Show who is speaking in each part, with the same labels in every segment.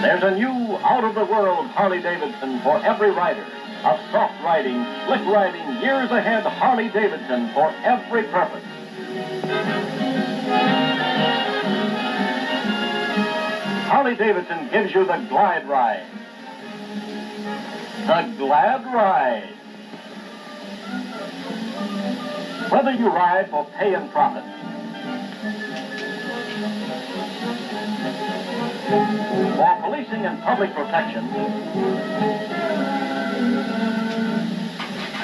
Speaker 1: There's a new, out-of-the-world Harley-Davidson for every rider. A soft riding, slick riding, years ahead Harley-Davidson for every purpose. Harley-Davidson gives you the Glide Ride. The Glad Ride. Whether you ride for pay and profit, for policing and public protection,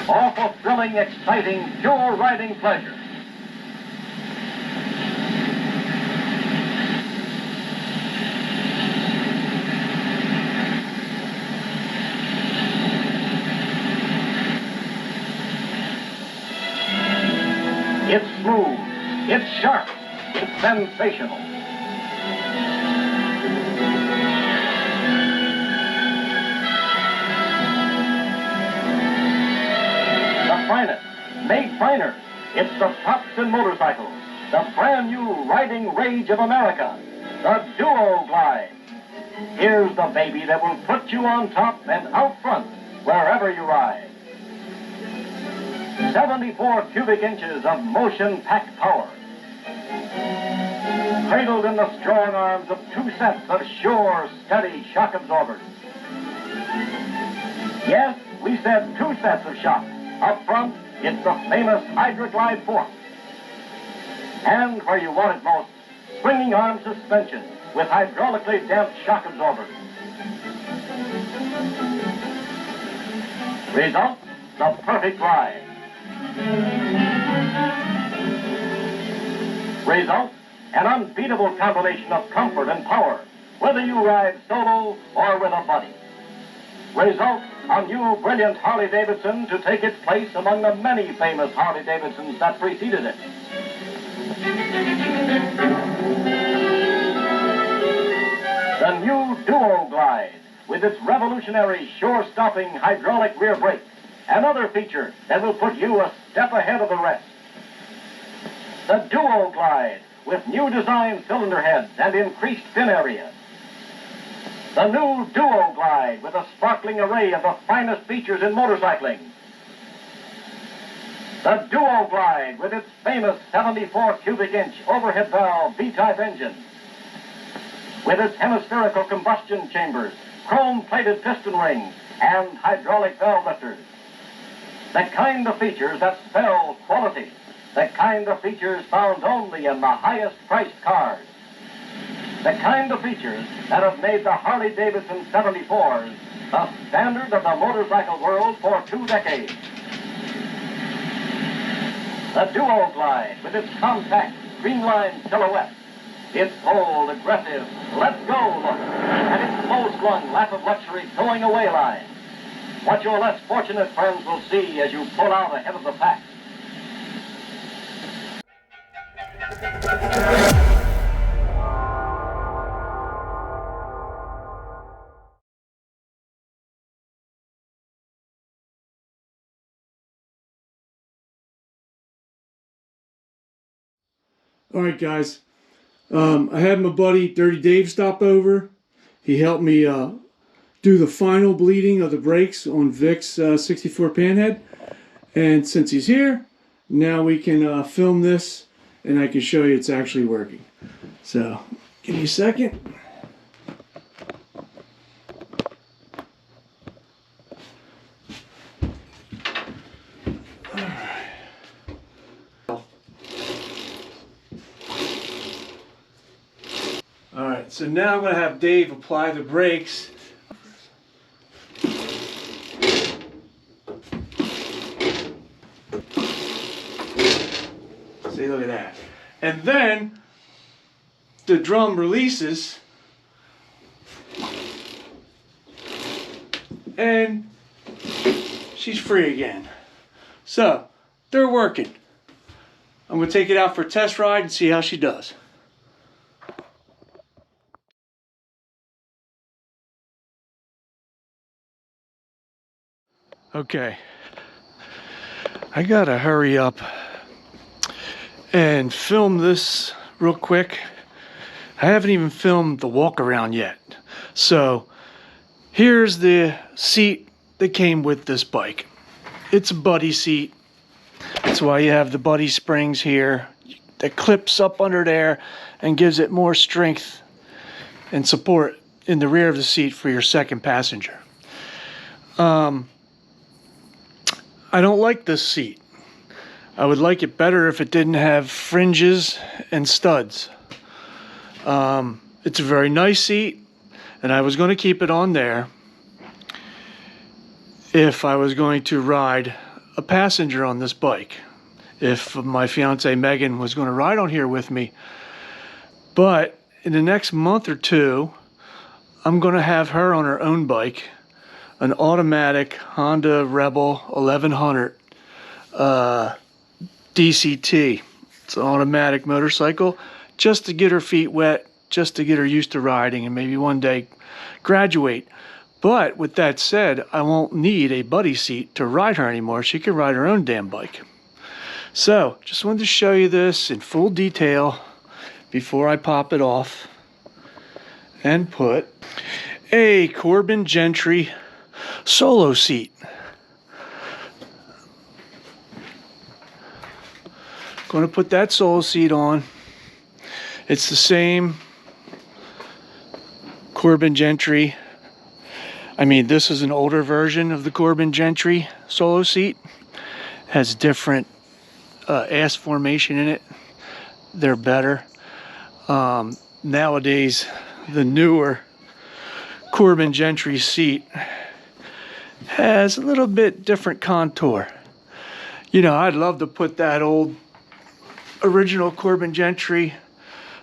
Speaker 1: or for thrilling, exciting, pure riding pleasure, it's smooth, it's sharp, it's sensational. The finest, made finer. It's the tops in motorcycles. The brand new riding rage of America, the Duo-Glide. Here's the baby that will put you on top and out front wherever you ride. 74 cubic inches of motion-packed power. Cradled in the strong arms of 2 sets of sure, steady shock absorbers. Yes, we said 2 sets of shocks. Up front, it's the famous Hydra-Glide fork. And where you want it most, swinging arm suspension with hydraulically damped shock absorbers. Result, the perfect ride. Result, an unbeatable combination of comfort and power, whether you ride solo or with a buddy. Result, a new brilliant Harley-Davidson to take its place among the many famous Harley-Davidsons that preceded it. The new Duo-Glide, with its revolutionary sure-stopping hydraulic rear brake, another feature that will put you a step ahead of the rest. The Duo-Glide, with new design cylinder heads and increased fin area. The new Duo-Glide, with a sparkling array of the finest features in motorcycling. The Duo-Glide, with its famous 74 cubic inch overhead valve V-type engine. With its hemispherical combustion chambers, chrome-plated piston rings, and hydraulic valve lifters. The kind of features that spell quality. The kind of features found only in the highest priced cars. The kind of features that have made the Harley-Davidson 74s the standard of the motorcycle world for 2 decades. The Duo-Glide, with its compact, streamlined silhouette, its bold, aggressive, let's go look, and its low-slung lap of luxury going away line. What your less fortunate friends will see as you pull out ahead of the pack.
Speaker 2: All right, guys. I had my buddy Dirty Dave stop over. He helped me do the final bleeding of the brakes on Vic's 64 Panhead. And since he's here, now we can film this and I can show you it's actually working. So, give me a second. Alright, so now I'm going to have Dave apply the brakes. See, look at that. And then the drum releases and she's free again. So, they're working. I'm going to take it out for a test ride and see how she does. Okay, I gotta hurry up and film this real quick. I haven't even filmed the walk around yet. So here's the seat that came with this bike. It's a buddy seat. That's why you have the buddy springs here that clips up under there and gives it more strength and support in the rear of the seat for your second passenger. I don't like this seat. I would like it better if it didn't have fringes and studs. It's a very nice seat, and I was going to keep it on there if I was going to ride a passenger on this bike. If my fiance Megan was going to ride on here with me. But in the next month or two, I'm going to have her on her own bike, an automatic Honda Rebel 1100 DCT. It's an automatic motorcycle, just to get her feet wet, just to get her used to riding, and maybe one day graduate. But with that said, I won't need a buddy seat to ride her anymore. She can ride her own damn bike. So, just wanted to show you this in full detail before I pop it off and put a Corbin Gentry solo seat. Going to put that solo seat on. It's the same Corbin Gentry. I mean, this is an older version of the Corbin Gentry solo seat. Has different ass formation in it. They're better. Nowadays, the newer Corbin Gentry seat has a little bit different contour. You know, I'd love to put that old original Corbin Gentry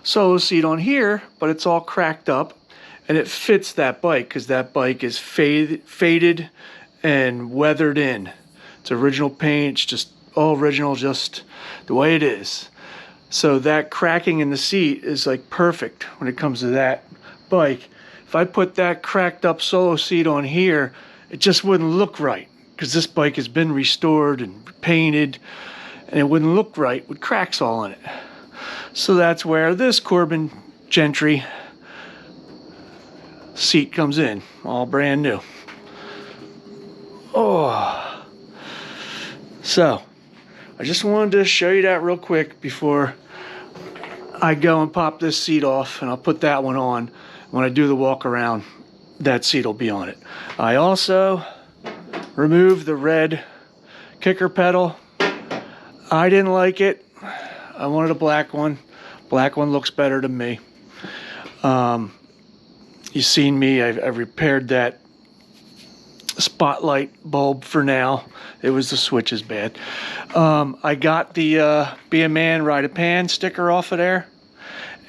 Speaker 2: solo seat on here, but it's all cracked up, and it fits that bike because that bike is faded and weathered in. It's original paint. It's just all original, just the way it is. So that cracking in the seat is like perfect when it comes to that bike. If I put that cracked up solo seat on here, it just wouldn't look right, because this bike has been restored and painted, and it wouldn't look right with cracks all in it. So that's where this Corbin Gentry seat comes in, all brand new. Oh, so I just wanted to show you that real quick before I go and pop this seat off, and I'll put that one on. When I do the walk around, that seat will be on it. I also removed the red kicker pedal. I didn't like it. I wanted a black one. Black one looks better to me. You've seen me, I've repaired that spotlight bulb for now. It was the switch is bad. I got the Be a Man, Ride a Pan sticker off of there,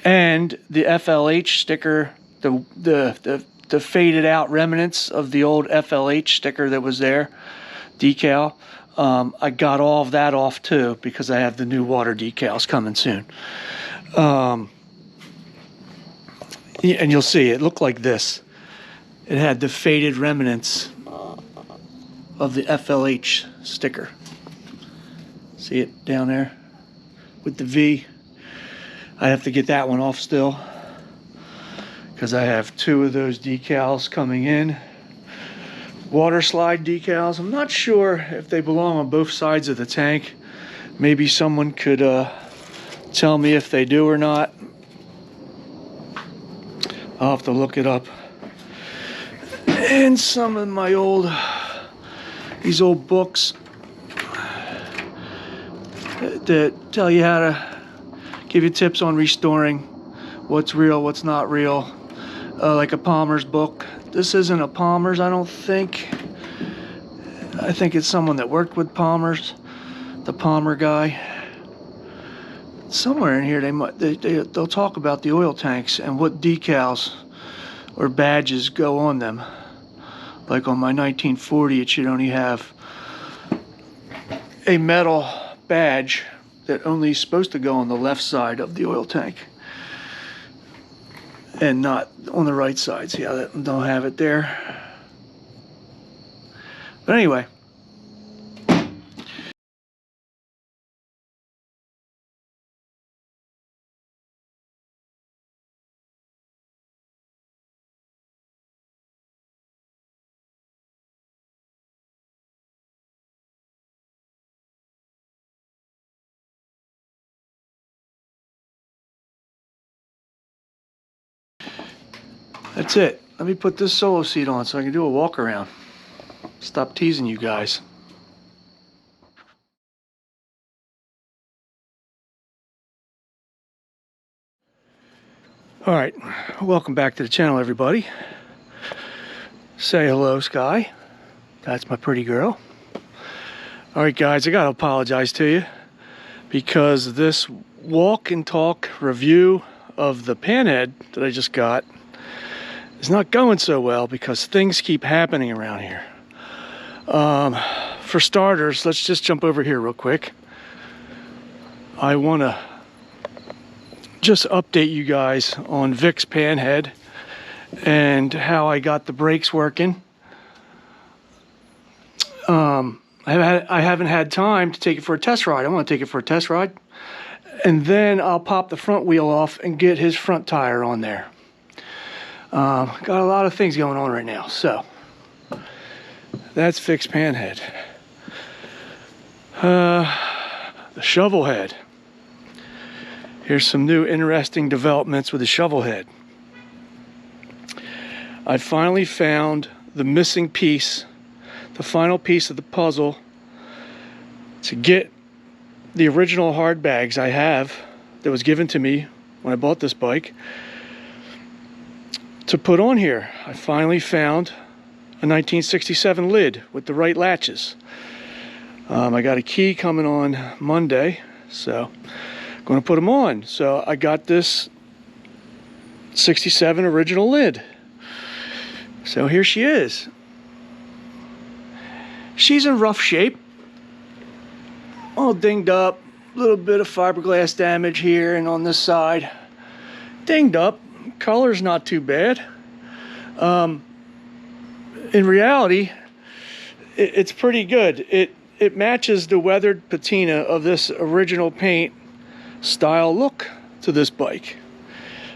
Speaker 2: and the FLH sticker, the faded out remnants of the old FLH sticker that was there, decal. I got all of that off too, because I have the new water decals coming soon. And you'll see it looked like this. It had the faded remnants of the FLH sticker. See it down there with the V? I have to get that one off still, because I have two of those decals coming in. Water slide decals. I'm not sure if they belong on both sides of the tank. Maybe someone could tell me if they do or not. I'll have to look it up. And some of my these old books that tell you how to give you tips on restoring, what's real, what's not real. Like a Palmer's book. This isn't a Palmer's, I don't think. I think it's someone that worked with Palmer's, the Palmer guy. Somewhere in here they'll talk about the oil tanks and what decals or badges go on them. Like on my 1940, it should only have a metal badge that only is supposed to go on the left side of the oil tank, and not on the right side. See how that don't have it there? But anyway, That's it. Let me put this solo seat on so I can do a walk around. Stop teasing you guys. All right, welcome back to the channel, everybody. Say hello, Sky. That's my pretty girl. All right, guys, I gotta apologize to you because this walk and talk review of the Panhead that I just got is not going so well because things keep happening around here. For starters, let's just jump over here real quick. I want to just update you guys on Vic's Panhead and how I got the brakes working. I haven't had time to take it for a test ride. I want to take it for a test ride, and then I'll pop the front wheel off and get his front tire on there. Got a lot of things going on right now, so that's Vic's Panhead. The Shovelhead. Here's some new interesting developments with the Shovelhead. I finally found the missing piece, the final piece of the puzzle to get the original hard bags I have that was given to me when I bought this bike to put on here. I finally found a 1967 lid with the right latches. I got a key coming on Monday, so I'm going to put them on. So I got this 67 original lid. So here she is. She's in rough shape, all dinged up, a little bit of fiberglass damage here and on this side. Dinged up, color's not too bad. In reality, it's pretty good. It matches the weathered patina of this original paint style look to this bike.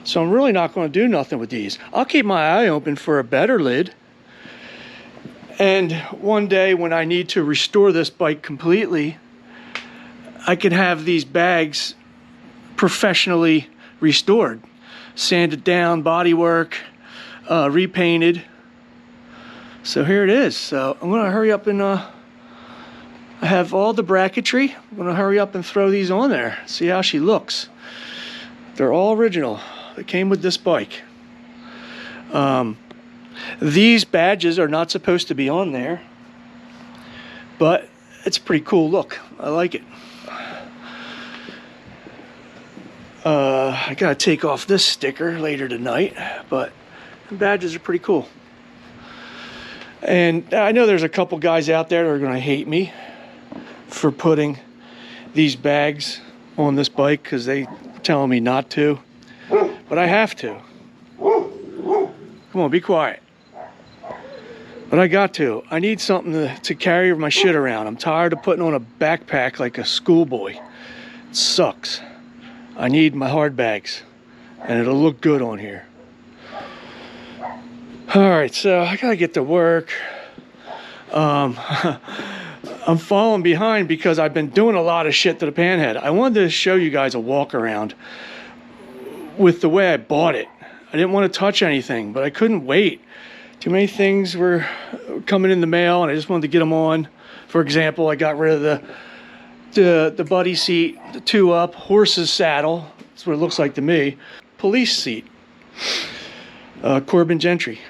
Speaker 2: So I'm really not going to do nothing with these. I'll keep my eye open for a better lid. And one day when I need to restore this bike completely, I can have these bags professionally restored. Sanded down, bodywork, repainted. So here it is. So I'm going to hurry up and I have all the bracketry. I'm going to hurry up and throw these on there. See how she looks. They're all original. They came with this bike. These badges are not supposed to be on there, but it's a pretty cool look. I like it. I gotta take off this sticker later tonight, but the badges are pretty cool. And I know there's a couple guys out there that are gonna hate me for putting these bags on this bike because they telling me not to, but I have to. Come on, be quiet. But I got to. I need something to carry my shit around. I'm tired of putting on a backpack like a schoolboy. It sucks. I need my hard bags, and it'll look good on here. All right, so I gotta get to work. I'm falling behind because I've been doing a lot of shit to the Panhead. I wanted to show you guys a walk around with the way I bought it. I didn't want to touch anything, but I couldn't wait. Too many things were coming in the mail, and I just wanted to get them on. For example, I got rid of the buddy seat, the 2-up, horse's saddle. That's what it looks like to me. Police seat, Corbin Gentry.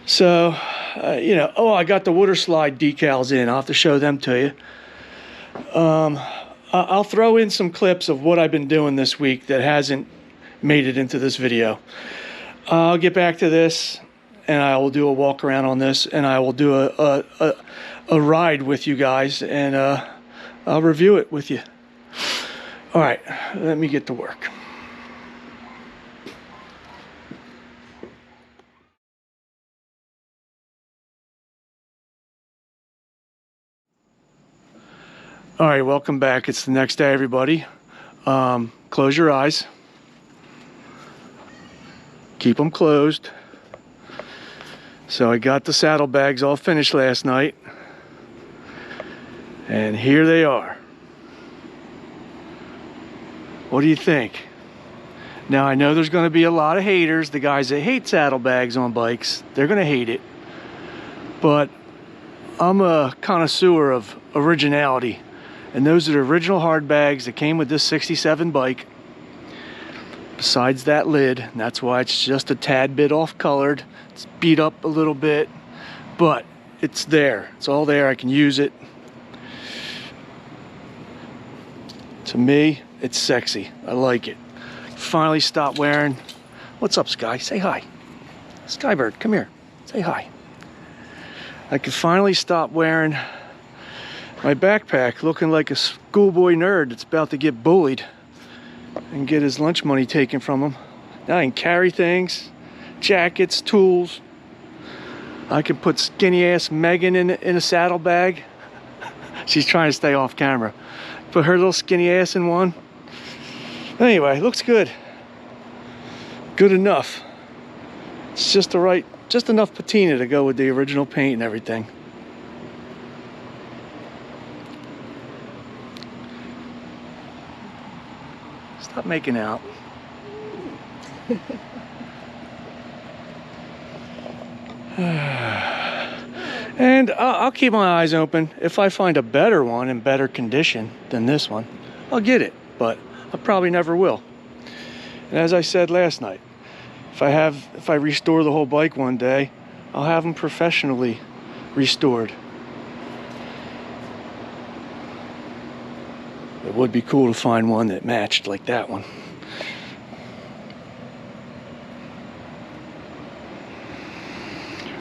Speaker 2: So, you know, oh, I got the water slide decals in. I'll have to show them to you. I'll throw in some clips of what I've been doing this week that hasn't made it into this video. I'll get back to this, and I will do a walk around on this, and I will do a ride with you guys, and I'll review it with you. All right, let me get to work. All right, welcome back. It's the next day, everybody. Close your eyes. Keep them closed. So I got the saddlebags all finished last night. And here they are. What do you think? Now I know there's going to be a lot of haters, the guys that hate saddlebags on bikes. They're going to hate it. But I'm a connoisseur of originality. And those are the original hard bags that came with this 67 bike. Besides that lid, and that's why it's just a tad bit off colored. It's beat up a little bit, but it's there. It's all there. I can use it. To me, it's sexy. I like it. Finally stopped wearing. What's up, Sky? Say hi. Skybird, come here. Say hi. I can finally stop wearing my backpack looking like a schoolboy nerd that's about to get bullied and get his lunch money taken from him. Now I can carry things, jackets, tools. I can put skinny ass Megan in a saddlebag. She's trying to stay off camera. Put her little skinny ass in one. Anyway, looks good. Good enough. It's just the right, just enough patina to go with the original paint and everything. Stop making out. And I'll keep my eyes open. If I find a better one in better condition than this one, I'll get it, but I probably never will. And as I said last night, if I restore the whole bike one day, I'll have them professionally restored. It would be cool to find one that matched like that one.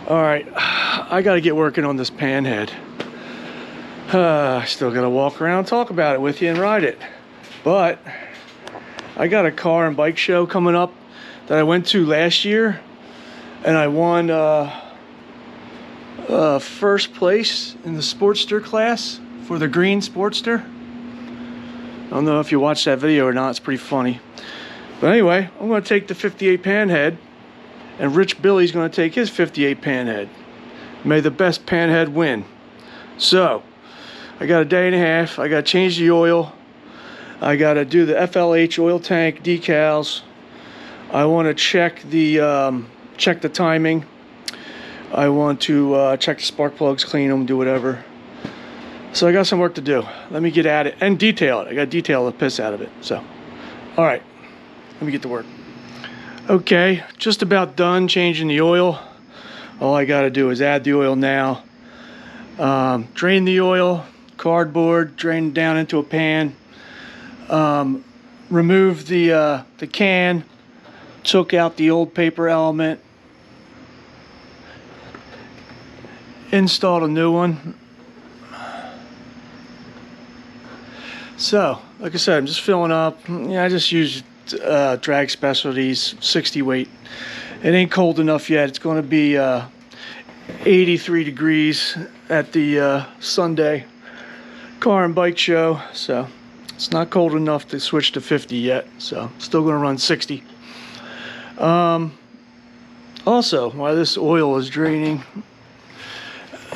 Speaker 2: All right, I got to get working on this Panhead. Still got to walk around and talk about it with you and ride it. But I got a car and bike show coming up that I went to last year, and I won first place in the Sportster class for the green Sportster. I don't know if you watched that video or not. It's pretty funny. But anyway, I'm going to take the 58 Panhead, and Rich Billy's going to take his 58 Panhead. May the best Panhead win. So, I got a day and a half. I got to change the oil. I got to do the FLH oil tank decals. I want to check the timing. I want to check the spark plugs, clean them, do whatever. So I got some work to do. Let me get at it and detail it. I got to detail the piss out of it. So, all right, let me get to work. Okay, just about done changing the oil. All I got to do is add the oil now. Drain the oil, cardboard, drain it down into a pan. Remove the can. Took out the old paper element. Installed a new one. So, like I said, I'm just filling up. Yeah, I just use Drag Specialties 60 weight. It ain't cold enough yet. It's going to be 83 degrees at the Sunday car and bike show. So, it's not cold enough to switch to 50 yet. So, still going to run 60. Also, while this oil is draining,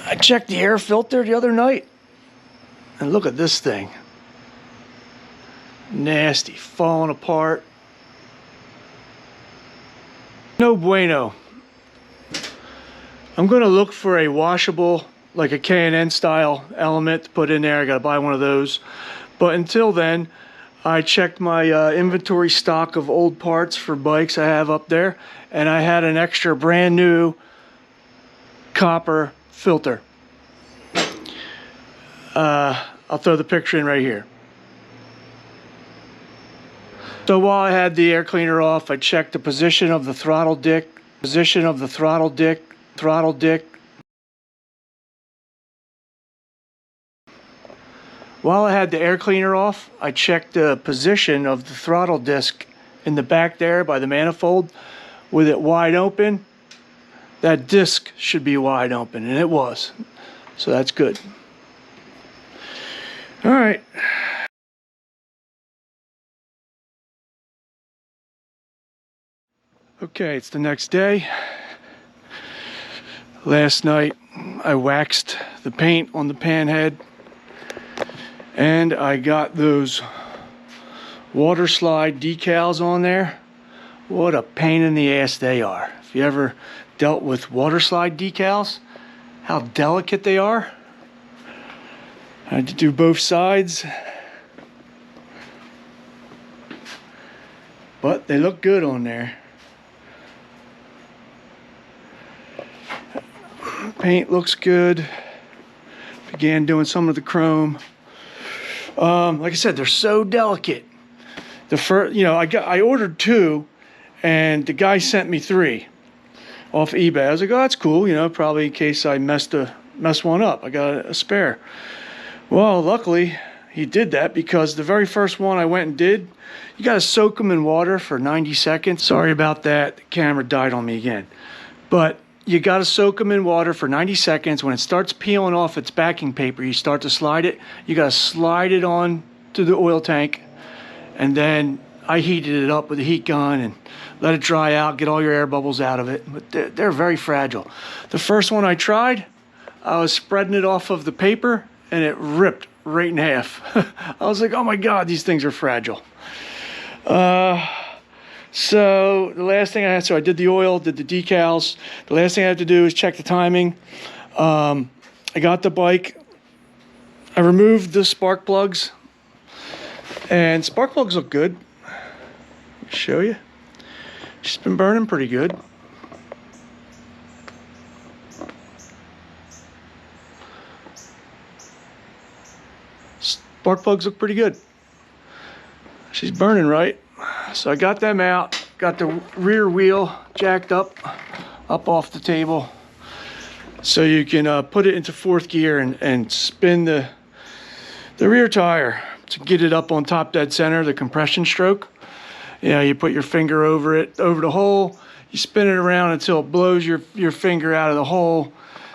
Speaker 2: I checked the air filter the other night. And look at this thing. Nasty, falling apart. No bueno. I'm going to look for a washable, like a K&N style element to put in there. I got to buy one of those. But until then, I checked my inventory stock of old parts for bikes I have up there, and I had an extra brand new copper filter. I'll throw the picture in right here. So while I had the air cleaner off, I checked the position of the throttle dick, throttle dick. While I had the air cleaner off, I checked the position of the throttle disc in the back there by the manifold. With it wide open, that disc should be wide open, and it was. So that's good. All right. Okay, it's the next day. Last night I waxed the paint on the Panhead, and I got those water slide decals on there. What a pain in the ass they are. If you ever dealt with water slide decals, how delicate they are. I had to do both sides. But they look good on there. Paint looks good. Began doing some of the chrome. Like I said, they're so delicate. The first, you know, I ordered 2, and the guy sent me 3 off eBay. I was like, oh, that's cool, you know, probably in case I mess one up. I got a spare. Well, luckily he did that, because the very first one I went and did, you got to soak them in water for 90 seconds. Sorry about that. The camera died on me again. But you got to soak them in water for 90 seconds. When it starts peeling off its backing paper, you start to slide it. You got to slide it on to the oil tank. And then I heated it up with a heat gun and let it dry out, get all your air bubbles out of it. But they're very fragile. The first one I tried, I was spreading it off of the paper and it ripped right in half. I was like, oh my God, these things are fragile. So the last thing I did the oil, did the decals. The last thing I have to do is check the timing. I got the bike. I removed the spark plugs, and spark plugs look good. Let me show you. She's been burning pretty good. Spark plugs look pretty good. She's burning right. So I got them out, got the rear wheel jacked up off the table, so you can put it into 4th gear and spin the rear tire to get it up on top dead center, the compression stroke. You know, you put your finger over it, over the hole, you spin it around until it blows your finger out of the hole.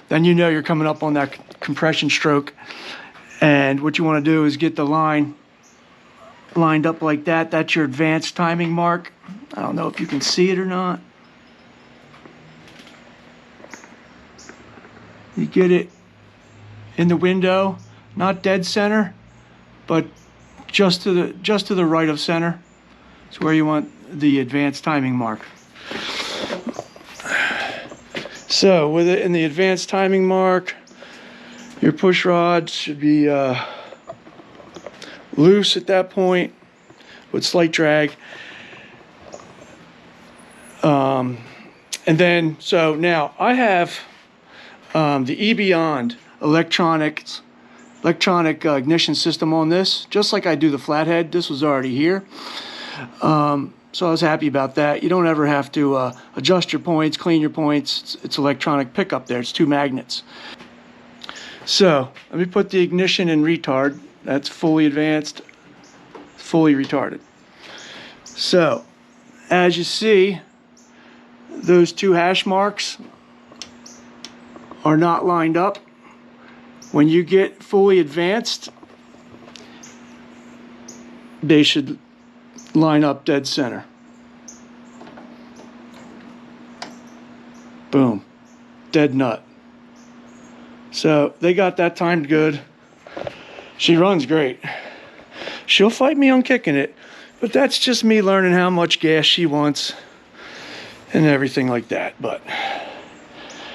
Speaker 2: Then you know you're coming up on that compression stroke. And what you want to do is get the line lined up like that. That's your advanced timing mark. I don't know if you can see it or not. You get it in the window, not dead center, but just to the right of center. It's where you want the advanced timing mark. So with it in the advanced timing mark, your push rod should be loose at that point with slight drag. And then, so now I have the eBeyond electronic ignition system on this, just like I do the flathead. This was already here. So I was happy about that. You don't ever have to adjust your points, clean your points. It's electronic pickup there. It's 2 magnets. So let me put the ignition in retard. That's fully advanced, fully retarded. So as you see, those 2 hash marks are not lined up. When you get fully advanced, they should line up dead center. Boom, dead nut. So they got that timed good. She runs great. She'll fight me on kicking it, but that's just me learning how much gas she wants and everything like that. But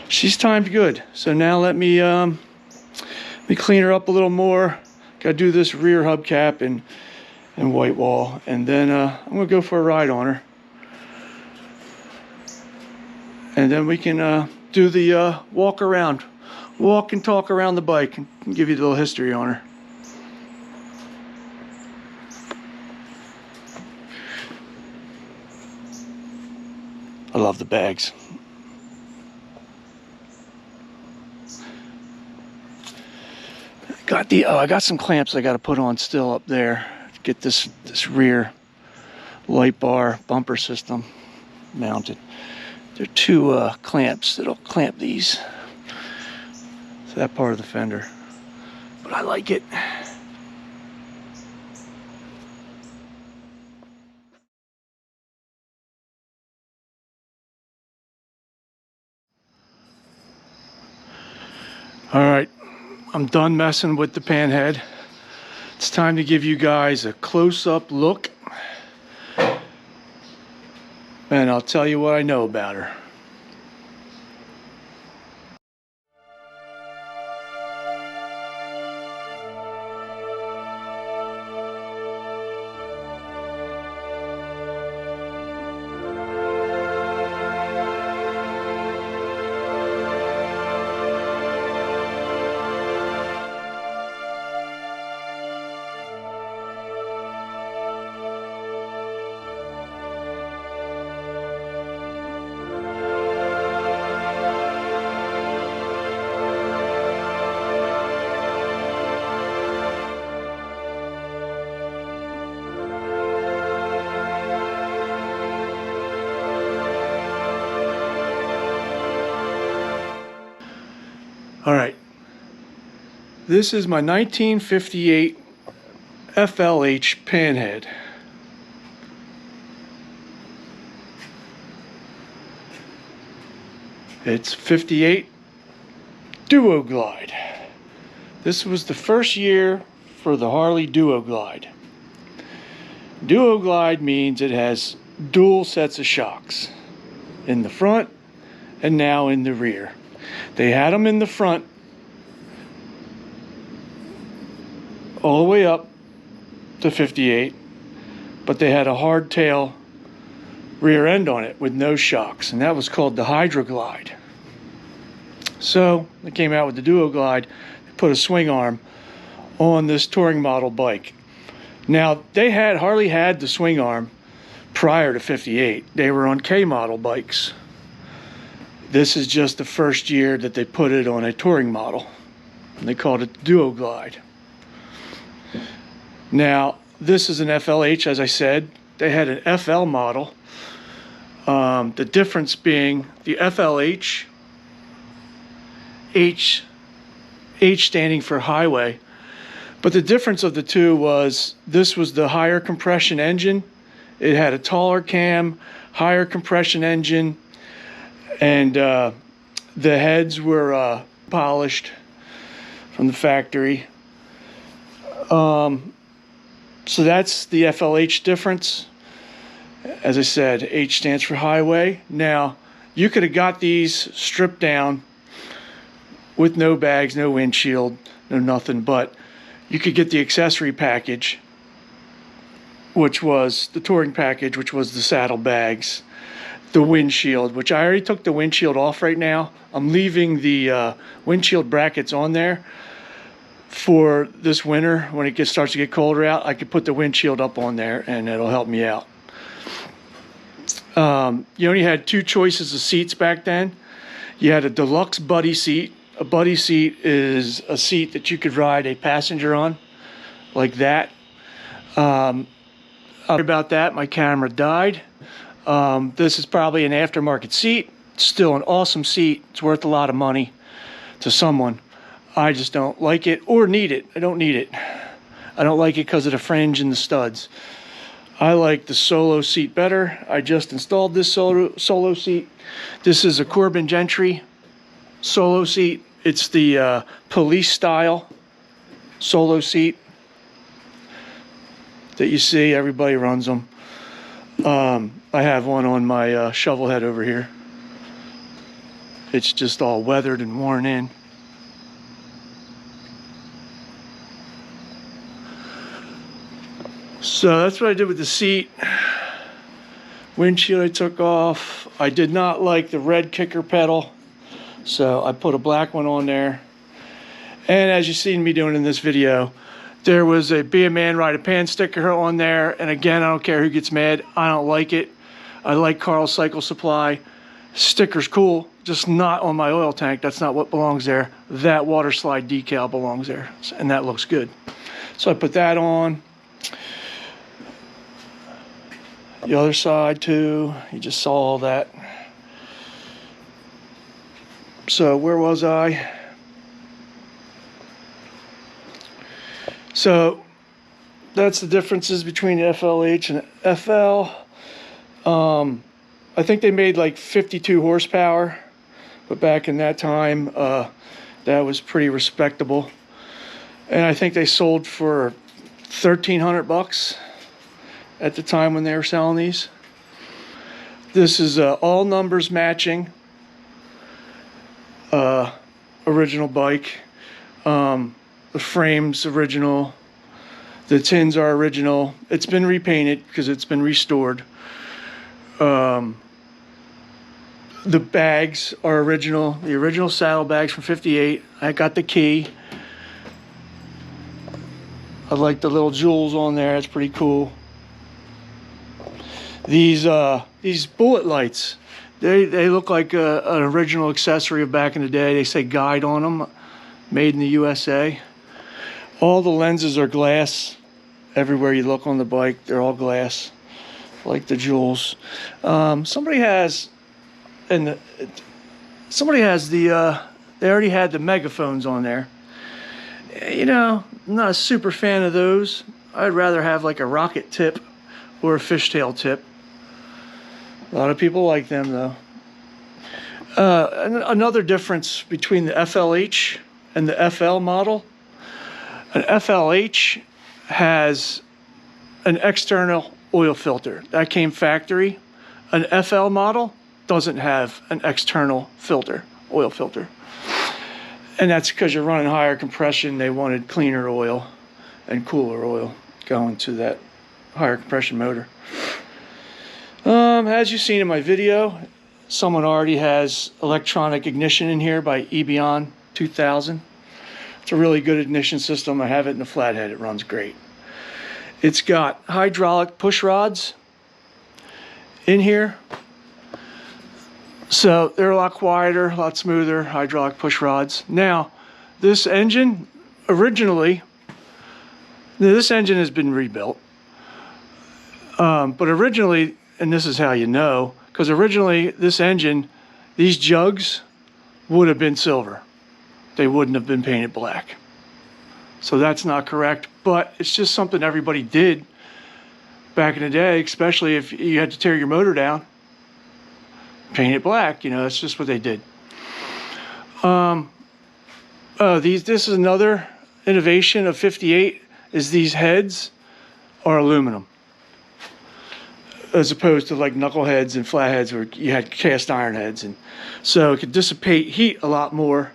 Speaker 2: she's timed good. So now let me clean her up a little more. Got to do this rear hubcap and white wall, and then I'm gonna go for a ride on her, and then we can do the walk and talk around the bike and give you a little history on her. I love the bags. I got some clamps I got to put on still up there to get this rear light bar bumper system mounted. There are 2 clamps that'll clamp these to that part of the fender, but I like it. All right, I'm done messing with the Panhead. It's time to give you guys a close-up look and I'll tell you what I know about her. All right, this is my 1958 FLH Panhead. It's 58 Duo-Glide. This was the first year for the Harley Duo-Glide. Duo-Glide means it has dual sets of shocks in the front and now in the rear. They had them in the front all the way up to 58, but they had a hardtail rear end on it with no shocks, and that was called the Hydro-Glide. So they came out with the Duo-Glide, they put a swing arm on this touring model bike. Now Harley had the swing arm prior to 58. They were on K model bikes. This is just the first year that they put it on a touring model, and they called it Duo-Glide. Now, this is an FLH, as I said. They had an FL model. The difference being the FLH, H standing for highway, but the difference of the two was this was the higher compression engine. It had a taller cam, higher compression engine, and the heads were polished from the factory. So that's the FLH difference. As I said, H stands for highway. Now, you could have got these stripped down with no bags, no windshield, no nothing, but you could get the accessory package, which was the touring package, which was the saddle bags, the windshield, which I already took the windshield off right now. I'm leaving the windshield brackets on there for this winter. When it starts to get colder out, I could put the windshield up on there and it'll help me out. You only had two choices of seats back then. You had a deluxe buddy seat. A buddy seat is a seat that you could ride a passenger on, like that. Sorry about that, my camera died. This is probably an aftermarket seat. It's still an awesome seat. It's worth a lot of money to someone. I just don't like it or need it. I don't need it. I don't like it because of the fringe and the studs. I like the solo seat better. I just installed this solo seat. This is a Corbin Gentry solo seat. It's the police style solo seat that you see. Everybody runs them. I have one on my Shovelhead over here. It's just all weathered and worn in. So that's what I did with the seat. Windshield I took off. I did not like the red kicker pedal, so I put a black one on there. And as you've seen me doing in this video, there was a Be a Man Ride a Pan sticker on there. And again, I don't care who gets mad. I don't like it. I like Carl's Cycle Supply. Sticker's cool, just not on my oil tank. That's not what belongs there. That water slide decal belongs there, and that looks good. So I put that on. The other side too, you just saw all that. So where was I? So that's the differences between FLH and FL. I think they made like 52 horsepower, but back in that time, that was pretty respectable. And I think they sold for $1,300 at the time when they were selling these. This is all numbers matching. Original bike. The frame's original. The tins are original. It's been repainted because it's been restored. The bags are original. The original saddle bags from '58. I got the key. I like the little jewels on there. It's pretty cool. These bullet lights, they look like an original accessory of back in the day. They say Guide on them, made in the USA. All the lenses are glass. Everywhere you look on the bike, they're all glass, like the jewels. Somebody has the they already had the megaphones on there. You know, I'm not a super fan of those. I'd rather have like a rocket tip or a fishtail tip. A lot of people like them though. Another difference between the FLH and the FL model. An FLH has an external oil filter. That came factory. An FL model doesn't have an external filter, oil filter. And that's because you're running higher compression. They wanted cleaner oil and cooler oil going to that higher compression motor. As you've seen in my video, someone already has electronic ignition in here by Ebion 2000. It's a really good ignition system. I have it in the flathead. It runs great. It's got hydraulic push rods in here. So they're a lot quieter, a lot smoother, hydraulic push rods. Now, this engine, originally, this engine has been rebuilt. But originally, and this is how you know, because originally this engine, these jugs would have been silver. They wouldn't have been painted black. So that's not correct, but it's just something everybody did back in the day, especially if you had to tear your motor down. Paint it black, you know, that's just what they did. This is another innovation of '58, is these heads are aluminum, as opposed to like knuckleheads and flatheads where you had cast iron heads, and so it could dissipate heat a lot more.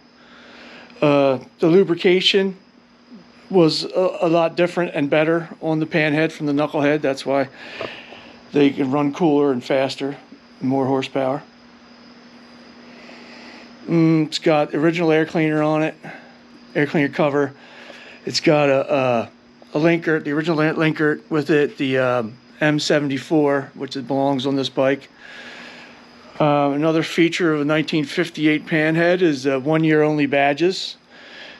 Speaker 2: The lubrication was a lot different and better on the Panhead from the knucklehead. That's why they can run cooler and faster, more horsepower. It's got original air cleaner on it, air cleaner cover. It's got a linker, the original linker with it, the M74, which it belongs on this bike. Another feature of a 1958 Panhead is 1 year only badges.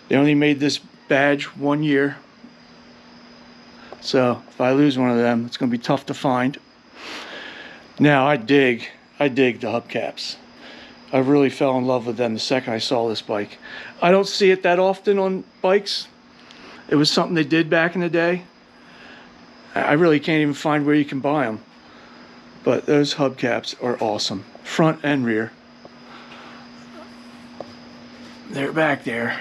Speaker 2: They only made this badge 1 year. So if I lose one of them, it's going to be tough to find. Now I dig the hubcaps. I really fell in love with them the second I saw this bike. I don't see it that often on bikes. It was something they did back in the day. I really can't even find where you can buy them. But those hubcaps are awesome, front and rear. They're back there.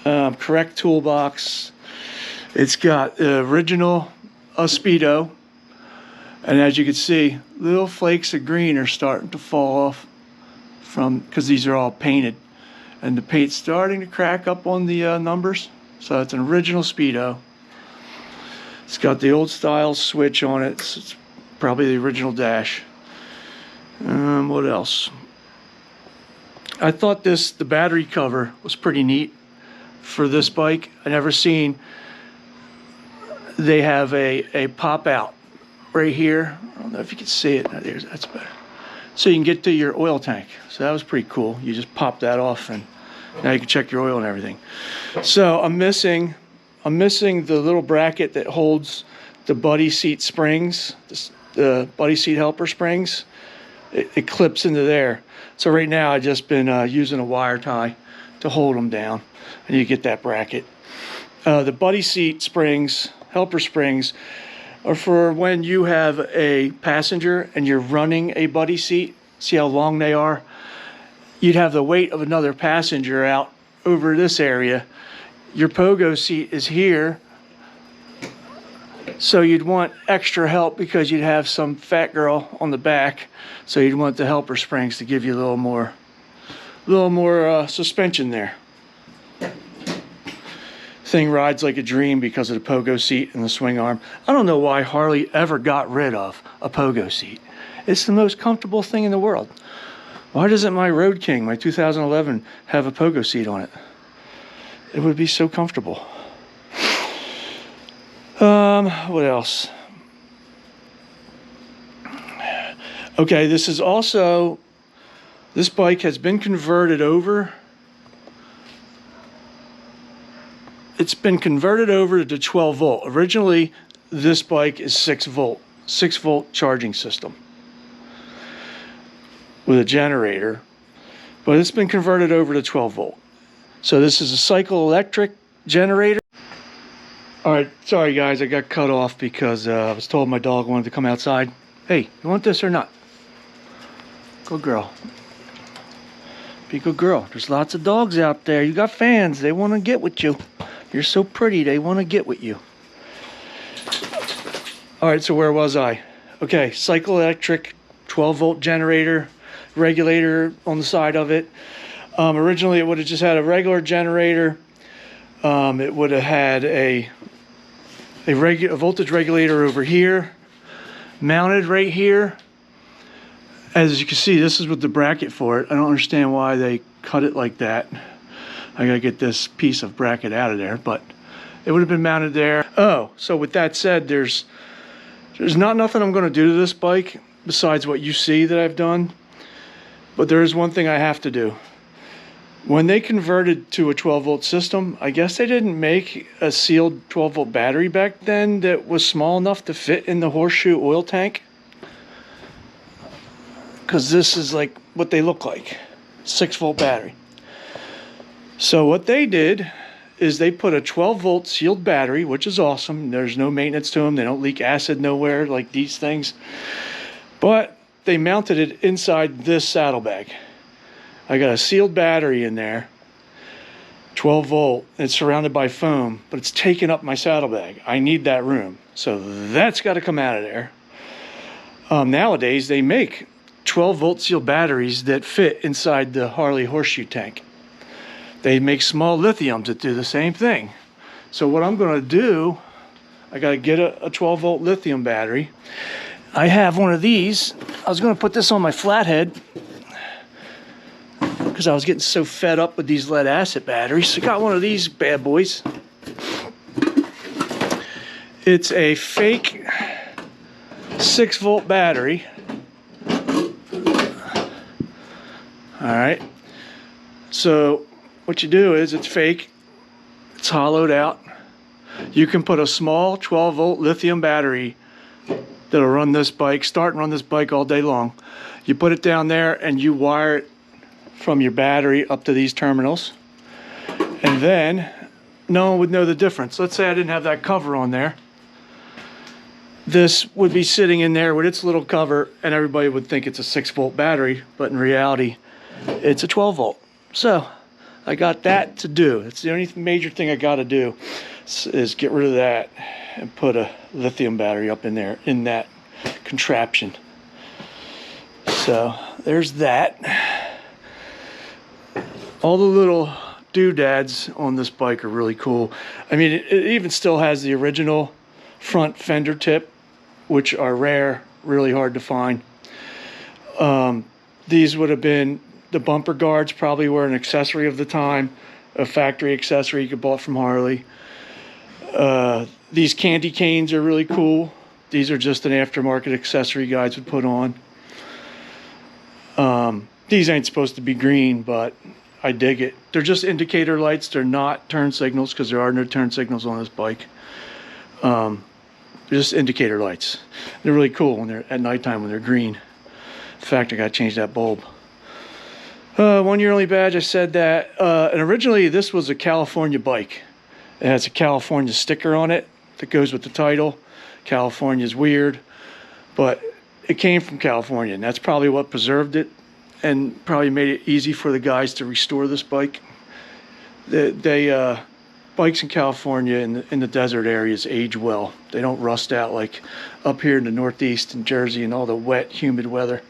Speaker 2: Correct toolbox. It's got the original Speedo. And as you can see, little flakes of green are starting to fall off because these are all painted. And the paint's starting to crack up on the numbers. So it's an original Speedo. It's got the old style switch on it. It's probably the original dash. What else? I thought the battery cover was pretty neat for this bike. I never seen, they have a pop out right here. I don't know if you can see it. That's better. So you can get to your oil tank. So that was pretty cool. You just pop that off and now you can check your oil and everything. So I'm missing the little bracket that holds the buddy seat springs, the buddy seat helper springs. It clips into there. So right now I've just been using a wire tie to hold them down, and you get that bracket. The buddy seat springs, helper springs, are for when you have a passenger and you're running a buddy seat. See how long they are? You'd have the weight of another passenger out over this area. Your pogo seat is here, So you'd want extra help because you'd have some fat girl on the back. So you'd want the helper springs to give you a little more suspension there. Thing rides like a dream because of the pogo seat and the swing arm. I don't know why Harley ever got rid of a pogo seat. It's the most comfortable thing in the world. Why doesn't my Road King, my 2011, have a pogo seat on it? It would be so comfortable. What else? Okay, this bike has been converted over. It's been converted over to 12 volt. Originally, this bike is 6 volt charging system with a generator, but it's been converted over to 12 volt. So this is a cycle electric generator. All right, sorry guys, I got cut off because I was told my dog wanted to come outside. Hey, you want this or not? Good girl. Be a good girl. There's lots of dogs out there. You got fans. They want to get with you. You're so pretty. They want to get with you. All right, so where was I? Okay, cycle electric, 12 volt generator, regulator on the side of it. Originally, it would have just had a regular generator. It would have had a voltage regulator over here, mounted right here. As you can see, this is with the bracket for it. I don't understand why they cut it like that. I gotta get this piece of bracket out of there, but it would have been mounted there. Oh, so with that said, there's not nothing I'm gonna do to this bike besides what you see that I've done, but there is one thing I have to do. When they converted to a 12 volt system, I guess they didn't make a sealed 12 volt battery back then that was small enough to fit in the horseshoe oil tank. Because this is like what they look like, 6 volt battery. So what they did is they put a 12 volt sealed battery, which is awesome. There's no maintenance to them. They don't leak acid nowhere like these things. But they mounted it inside this saddlebag. I got a sealed battery in there, 12 volt. It's surrounded by foam, but it's taking up my saddlebag. I need that room. So that's got to come out of there. Nowadays, they make 12 volt sealed batteries that fit inside the Harley horseshoe tank. They make small lithiums that do the same thing. So what I'm going to do, I got to get a 12 volt lithium battery. I have one of these. I was going to put this on my flathead because I was getting so fed up with these lead acid batteries. So I got one of these bad boys. It's a fake 6 volt battery. All right. So what you do is it's fake. It's hollowed out. You can put a small 12 volt lithium battery that'll run this bike, start and run this bike all day long. You put it down there and you wire it from your battery up to these terminals. And then no one would know the difference. Let's say I didn't have that cover on there. This would be sitting in there with its little cover and everybody would think it's a 6 volt battery, but in reality, it's a 12 volt. So I got that to do. It's the only major thing I got to do is get rid of that and put a lithium battery up in there in that contraption. So there's that. All the little doodads on this bike are really cool. I mean, it even still has the original front fender tip, which are rare, really hard to find. These would have been, the bumper guards probably were an accessory of the time, a factory accessory you could bought from Harley. These candy canes are really cool. These are just an aftermarket accessory guys would put on. These ain't supposed to be green, but I dig it. They're just indicator lights. They're not turn signals because there are no turn signals on this bike. They're just indicator lights. They're really cool when they're at nighttime when they're green. In fact, I got to change that bulb. 1 year only badge, I said that. And originally this was a California bike. It has a California sticker on it that goes with the title. California's weird, but it came from California, and that's probably what preserved it and probably made it easy for the guys to restore this bike. They bikes in California in the desert areas age well. They don't rust out like up here in the Northeast in Jersey and all the wet, humid weather.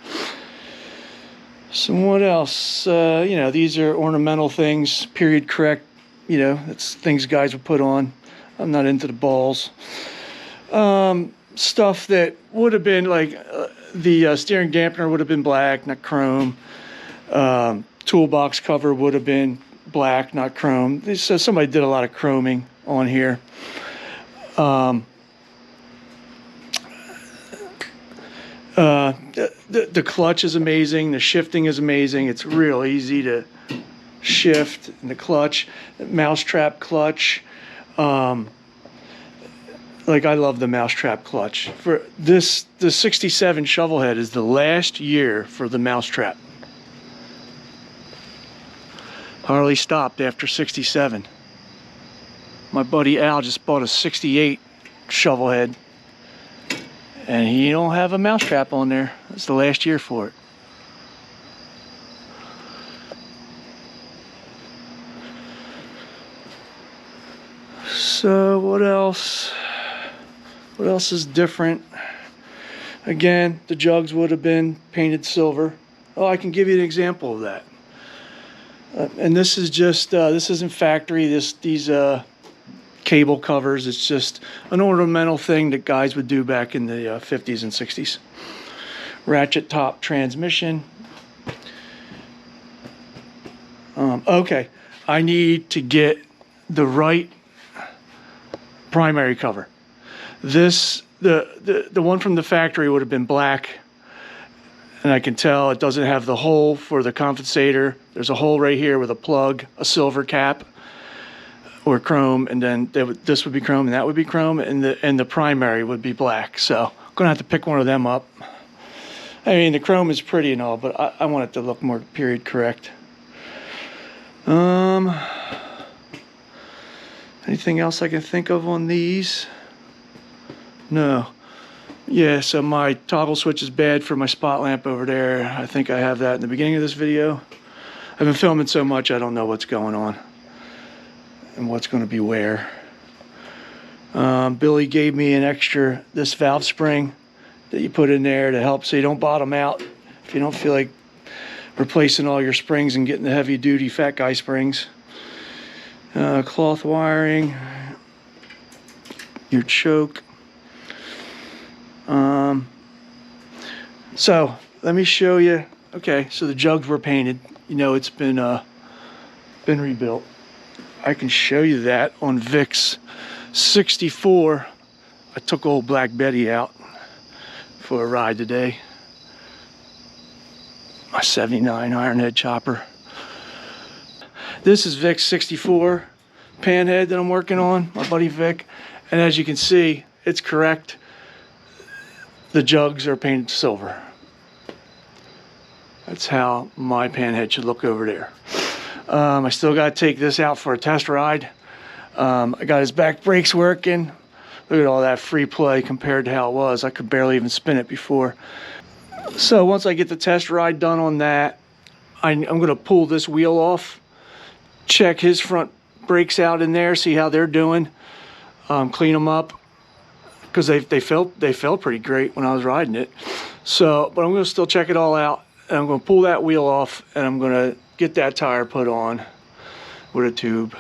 Speaker 2: So what else? You know, these are ornamental things, period correct. You know, it's things guys would put on. I'm not into the balls. Stuff that would have been like the steering dampener would have been black, not chrome. Toolbox cover would have been black, not chrome. So somebody did a lot of chroming on here. The clutch is amazing. The shifting is amazing. It's real easy to shift in the clutch. Mousetrap clutch. Like, I love the mousetrap clutch. For this, the 67 Shovelhead is the last year for the mousetrap. Harley stopped after 67. My buddy Al just bought a 68 Shovelhead, and he don't have a mousetrap on there. It's the last year for it. So what else? What else is different? Again, the jugs would have been painted silver. Oh, I can give you an example of that. And this is just, this isn't factory, these cable covers. It's just an ornamental thing that guys would do back in the 50s and 60s. Ratchet top transmission. Okay, I need to get the right primary cover. This, the one from the factory would have been black, and I can tell it doesn't have the hole for the compensator. There's a hole right here with a plug, a silver cap, or chrome, and then this would be chrome and that would be chrome, and the primary would be black. So I'm gonna have to pick one of them up. I mean, the chrome is pretty and all, but I want it to look more period correct. Anything else I can think of on these? No. Yeah, so my toggle switch is bad for my spot lamp over there. I think I have that in the beginning of this video. I've been filming so much I don't know what's going on and what's going to be where. Billy gave me an extra, this valve spring that you put in there to help so you don't bottom out if you don't feel like replacing all your springs and getting the heavy duty fat guy springs. Cloth wiring, your choke. So let me show you. Okay, so the jugs were painted. You know, it's been rebuilt. I can show you that on Vic's 64. I took old Black Betty out for a ride today. My 79 Ironhead chopper. This is Vic's 64 Panhead that I'm working on, my buddy Vic. And as you can see, it's correct. The jugs are painted silver. That's how my Panhead should look over there. I still got to take this out for a test ride. I got his back brakes working. Look at all that free play compared to how it was. I could barely even spin it before. So once I get the test ride done on that, I'm going to pull this wheel off, check his front brakes out in there, see how they're doing, clean them up, because they felt pretty great when I was riding it. So, but I'm going to still check it all out, and I'm going to pull that wheel off, and I'm going to get that tire put on with a tube,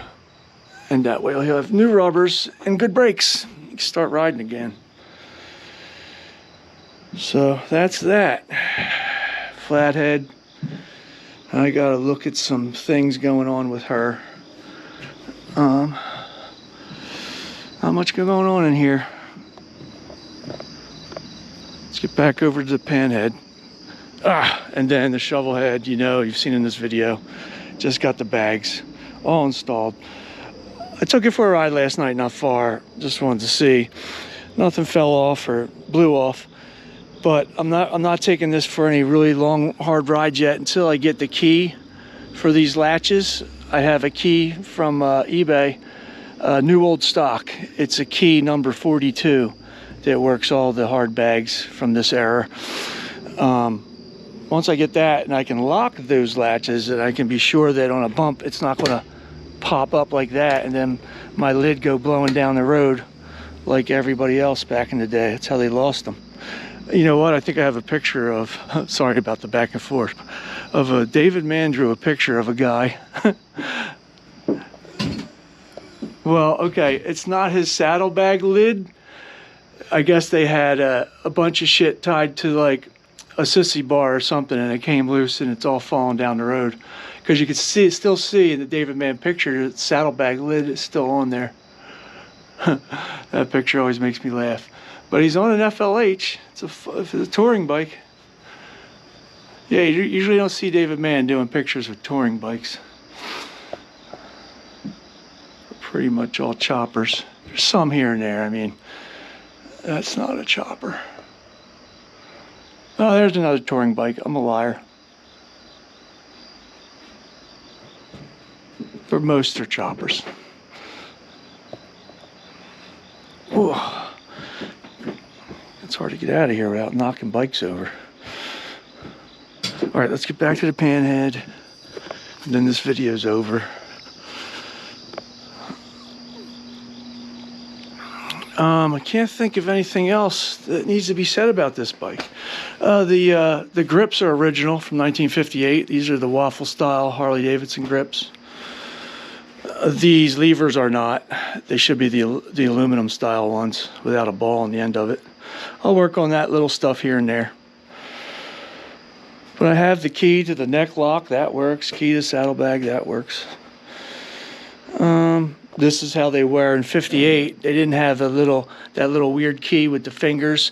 Speaker 2: and that way he'll have new rubbers and good brakes. He can start riding again. So that's that. Flathead. I got to look at some things going on with her. Not much going on in here. Let's get back over to the Panhead. And then the Shovelhead, you know, you've seen in this video. Just got the bags all installed. I took it for a ride last night, not far. Just wanted to see. Nothing fell off or blew off. But I'm not taking this for any really long, hard ride yet until I get the key for these latches. I have a key from eBay, new old stock. It's a key number 42 that works all the hard bags from this era. Once I get that and I can lock those latches, and I can be sure that on a bump it's not going to pop up like that, and then my lid go blowing down the road like everybody else back in the day. That's how they lost them. You know what? I think I have a picture of, sorry about the back and forth, of a David Mann drew a picture of a guy. Well, okay, it's not his saddlebag lid. I guess they had a bunch of shit tied to like a sissy bar or something, and it came loose and it's all falling down the road. Because you can still see in the David Mann picture, the saddlebag lid is still on there. That picture always makes me laugh. But he's on an FLH. It's a touring bike. Yeah, you usually don't see David Mann doing pictures with touring bikes. They're pretty much all choppers. There's some here and there. I mean, that's not a chopper. Oh, there's another touring bike. I'm a liar. But most are choppers. Ooh. It's hard to get out of here without knocking bikes over. All right, let's get back to the Panhead. And then this video's over. I can't think of anything else that needs to be said about this bike. The grips are original from 1958. These are the waffle style Harley Davidson grips. These levers are not. They should be the aluminum style ones without a ball on the end of it. I'll work on that little stuff here and there. But I have the key to the neck lock, that works. Key to saddlebag, that works. This is how they were in '58. They didn't have that little weird key with the fingers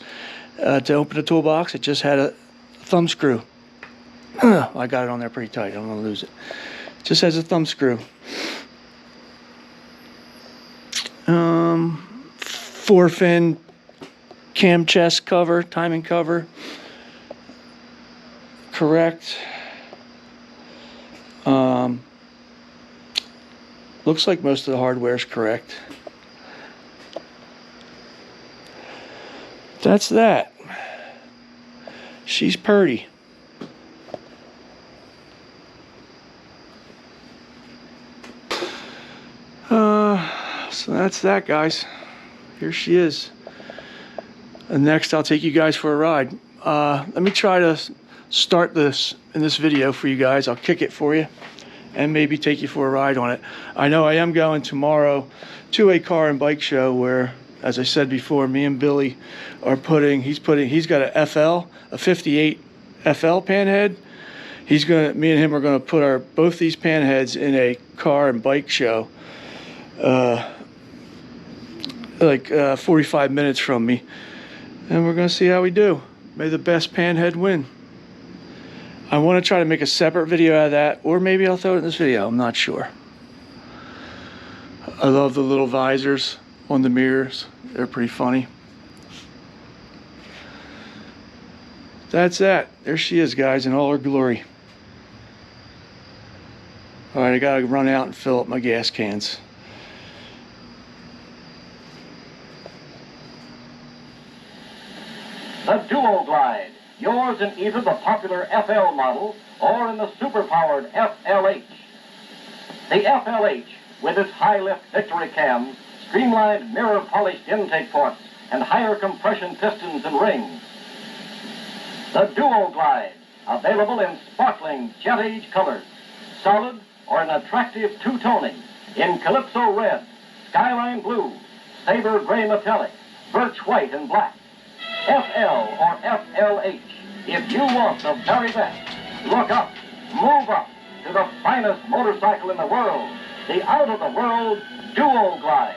Speaker 2: to open the toolbox. It just had a thumb screw. I got it on there pretty tight. I don't want to lose it. It just has a thumb screw. 4-fin cam chest cover, timing cover. Correct. Looks like most of the hardware is correct. That's that. She's purty. So that's that, guys. Here she is. And next I'll take you guys for a ride. Let me try to start this in this video for you guys. I'll kick it for you and maybe take you for a ride on it. I know I am going tomorrow to a car and bike show where, as I said before, me and Billy are he's got a 58 FL Panhead. Me and him are gonna put both these Panheads in a car and bike show. 45 minutes from me, and we're gonna see how we do. May the best Panhead win. I want to try to make a separate video out of that, or maybe I'll throw it in this video. I'm not sure. I love the little visors on the mirrors. They're pretty funny. That's that. There she is, guys, in all her glory. All right, I gotta run out and fill up my gas cans.
Speaker 1: The Duo-Glide, yours in either the popular FL model or in the super-powered FLH. The FLH, with its high-lift Victory cams, streamlined mirror-polished intake ports, and higher compression pistons and rings. The Duo-Glide, available in sparkling jet-age colors, solid or an attractive two-toning, in Calypso Red, Skyline Blue, Sabre Gray Metallic, Birch White and Black. FL or FLH, if you want the very best, look up, move up to the finest motorcycle in the world, the out-of-the-world Duo-Glide.